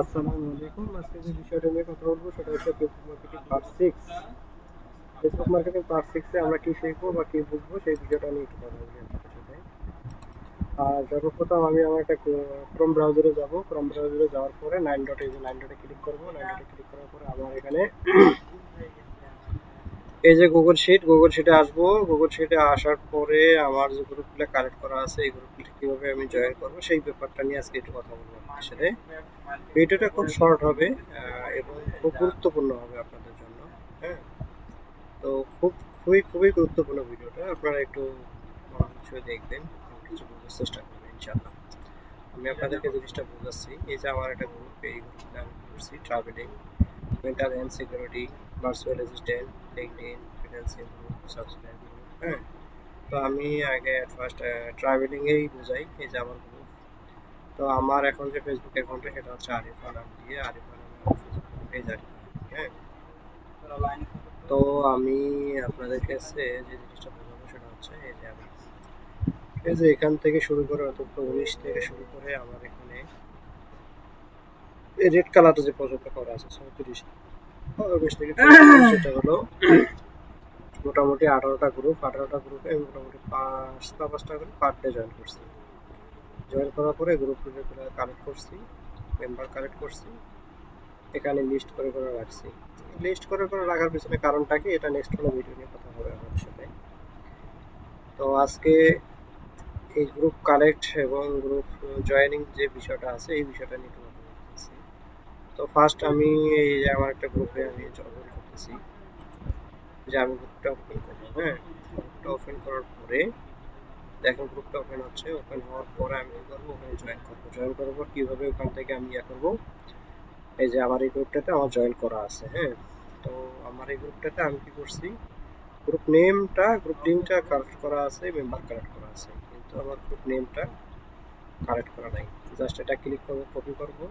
আসসালামু আলাইকুম। আজকে যে বিষয়টা নিয়ে কথা বলবো সেটা হচ্ছে Facebook marketing part 6। Facebook marketing part 6 এ আমরা কি শিখবো বা কি বুঝবো সেই বিষয়টা নিয়ে একটু কথা বলি আপনাদের সাথে। সর্বপ্রথম আমি আমার একটা ক্রোম ব্রাউজারে যাব। ক্রোম ব্রাউজারে যাওয়ার পরে 9 ডটে যে 9 ডটে ক্লিক করব। 9 ডটে ক্লিক করার পরে আমার এখানে এই যে গুগল শিটে আসবো। গুগল শিটে আসার পরে আমার যে গ্রুপগুলো কালেক্ট করা আছে এই গ্রুপগুলো কিভাবে আমি জয়েন করবো সেই ব্যাপারটা নিয়ে আজকে একটু কথা বলবো আপনাদের সাথে। ভিডিওটা খুব শর্ট হবে এবং খুব গুরুত্বপূর্ণ হবে আপনাদের জন্য। হ্যাঁ, তো খুবই গুরুত্বপূর্ণ ভিডিওটা, আপনারা একটু মনোযোগ সহকারে দেখবেন এবং কিছু বোঝার চেষ্টা করবেন ইনশাআল্লাহ। আমি আপনাদেরকে জিনিসটা বোঝাচ্ছি। এই যে আমার একটা গ্রুপ, এই গ্রুপে আমি করছি travelling, mental health, security, virtual assistant, LinkedIn, freelancing group, subscribe group. হ্যাঁ, তো আমি আগে ফার্স্ট ট্রাভেলিংয়েই বোঝাই। এই যে আমার গ্রুপ, তো আমার এখন যে ফেসবুক অ্যাকাউন্টে সেটা হচ্ছে আরিফা নাম দিয়ে, আরিফা নামে আমার ফেসবুক পেজ আর কি। হ্যাঁ, তো আমি আপনাদের কাছে যে জিনিসটা বোঝাবো সেটা হচ্ছে এই যে আমি এই যে এখান থেকে শুরু করে অন্তত 19 থেকে শুরু করে আমার এখানে এই রেড কালারটা যে পর্যন্ত করা আছে 34 19 থেকে 34, সেটা হলো মোটামুটি 18টা গ্রুপ। 18টা গ্রুপে আমি মোটামুটি পাঁচটা করে পার ডে জয়েন করছি। জয়েন করার পরে গ্রুপগুলো কালেক্ট করছি, মেম্বার কালেক্ট করছি, এখানে লিস্ট করে করে রাখছি। লিস্ট করে করে রাখার পিছনে কারণটা কি, এটা নেক্সট কোনো ভিডিও নিয়ে কথা হবে আমাদের সাথে। তো আজকে এই গ্রুপ কালেক্ট এবং গ্রুপ জয়েনিং যে বিষয়টা আছে এই বিষয়টা নিয়ে একটু কথা বলতেছি। তো ফার্স্ট আমি এই যে আমার একটা গ্রুপে আমি জয়েন করতেছি, যে আমি গ্রুপটা ওপেন করবো। হ্যাঁ, গ্রুপটা ওপেন করার পরে দেখেন গ্রুপটা ওপেন হচ্ছে। ওপেন হওয়ার পরে আমি কি করবো, ওখানে জয়েন করবো। জয়েন করার পর কীভাবে ওখান থেকে আমি ইয়ে করবো, এই যে আমার এই গ্রুপটাতে আমার জয়েন করা আছে। হ্যাঁ, তো আমার এই গ্রুপটাতে আমি কি করছি, গ্রুপ লিঙ্কটা কালেক্ট করা আছে, মেম্বার কালেক্ট করা আছে, কিন্তু আমার গ্রুপ নেমটা কালেক্ট করা নাই। জাস্ট এটা ক্লিক করবো, কপি করবো,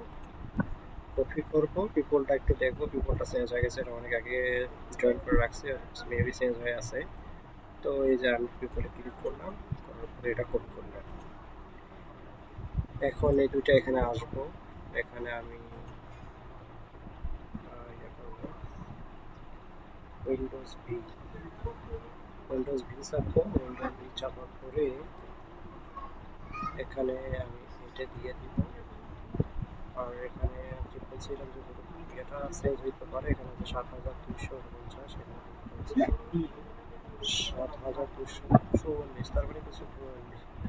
পিপলটা একটু দেখবো, পিপলটা চেঞ্জ হয়ে গেছে, এটা অনেক আগে জয়েন করে রাখছে, মেবি চেঞ্জ হয়ে আছে। তো এই যে আমি পিপলে ক্লিক করলাম, করার পরে এটা কপি করলাম। এখন এই দুইটা এখানে আসবো। এখানে আমি ইয়ে করবো, উইন্ডোজ ভি, চাপবো। উইন্ডোজ ভি চাপার পরে এখানে আমি এটা দিয়ে দিব। আর এখানে যে বলছিলাম যে এটা চেঞ্জ হইতে পারে, এখানে যে 7249, এখানে 7249, তার মানে কিছু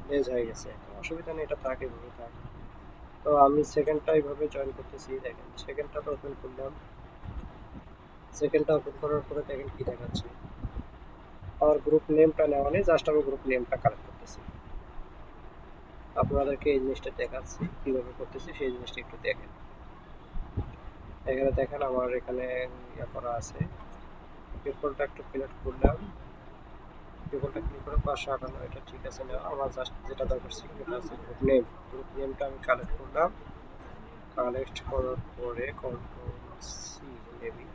লেজ হয়ে গেছে। অসুবিধা নেই, এটা থাকে, এভাবে থাকে। তো আমি সেকেন্ডটা এইভাবে জয়েন করতেছি। দেখেন সেকেন্ডটা তো ওপেন করলাম। সেকেন্ডটা ওপেন করার পরে দেখেন কি দেখাচ্ছে, আমার গ্রুপ নেমটা নেওয়া নেই, জাস্ট আমি গ্রুপ নেমটা কালেক্ট করতেছি। আপনাদেরকে এই জিনিসটা দেখাচ্ছি কীভাবে করতেছি, সেই জিনিসটা একটু দেখেন। এখানে দেখেন আমার এখানে ইয়ে করা আছে, পেপারটা একটু সিলেক্ট করলাম। পেপারটা ক্লিক করে 558, এটা ঠিক আছে না, আমার জাস্ট যেটা দরকার ছিল সেটা হচ্ছে গ্রুপ নেম। গ্রুপ নেমটা আমি কালেক্ট করলাম। কালেক্ট করার পরে কন্ট্রোল সি, মেবি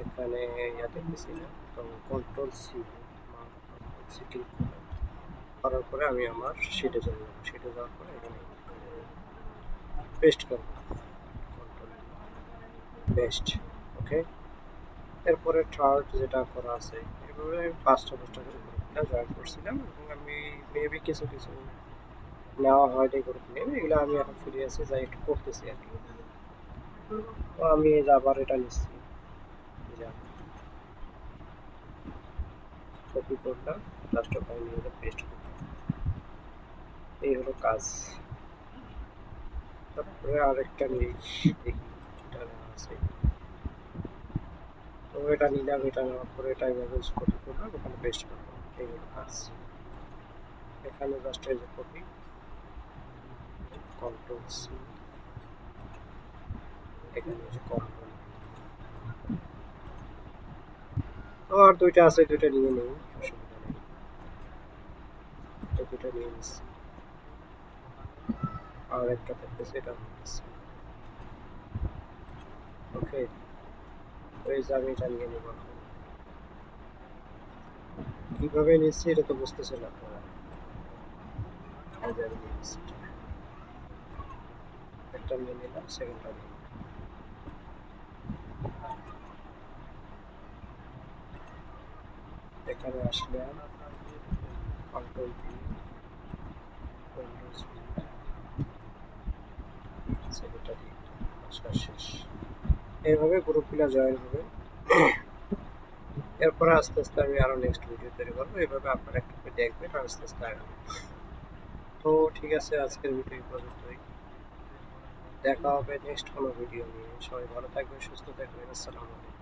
এখানে ইয়া দেখতেছি না, তো কন্ট্রোল সি ক্লিক করলাম। করার পরে আমি আমার শিটে চলে যাবো। শিটে যাওয়ার পরে এখানে পেস্ট করবো, কন্ট্রোল পেস্ট। ওকে, এরপরে থার্ড যেটা করা আছে, এভাবে আমি পাঁচটা করে গ্রুপটা জয়েন করছিলাম এবং আমি মেবি কিছু কিছু নেওয়া হয়নি গ্রুপ নেম, এগুলো আমি এখন ফিরে আছি, যাই একটু করতেছি আর কি। তো আমি আবার এটা নিচ্ছি, কপি করলাম, লাস্ট ওখানে নিয়ে পেস্ট করলাম। এই হলো কাজ। তারপরে আরেকটা নিই, দেখি এটা নেওয়া আছে। তো এটা নিলাম, এটা নেওয়ার পরে এটা এইভাবে কপি করলাম, ওখানে পেস্ট করলাম। এই হলো কাজ। এখানে জাস্ট এই যে কপি, কন্ট্রোল সি, এখানে যে কন্ট্রোল। তো আর দুইটা আছে, দুইটা নিয়ে নেই, অসুবিধা নেই। তো দুইটা নিয়ে নিচ্ছি, আর একটা থাকতেছে, এটা নিয়ে নিচ্ছি। ওকে, তো এই যে আমি এটা নিয়ে নেব। কিভাবে নিচ্ছি এটা তো বুঝতেছেন আপনারা। এই যে আমি নিয়ে নিচ্ছি, একটা নিয়ে নিলাম, সেকেন্ডটা নিয়ে এখানে আসলাম, কন্ট্রোল ভি, উইন্ডোজ ভি, সেকেন্ডটা দিয়ে আসা শেষ। এইভাবে গ্রুপগুলো জয়েন হবে। এরপরে আস্তে আস্তে আমি আরো নেক্সট ভিডিও তৈরি করবো, এইভাবে আপনারা একটু দেখবেন আর আস্তে আস্তে আগাবেন। তো ঠিক আছে, আজকের ভিডিও এই পর্যন্তই। দেখা হবে নেক্সট কোনো ভিডিও নিয়ে। সবাই ভালো থাকবেন, সুস্থ থাকবেন। আসসালামু আলাইকুম।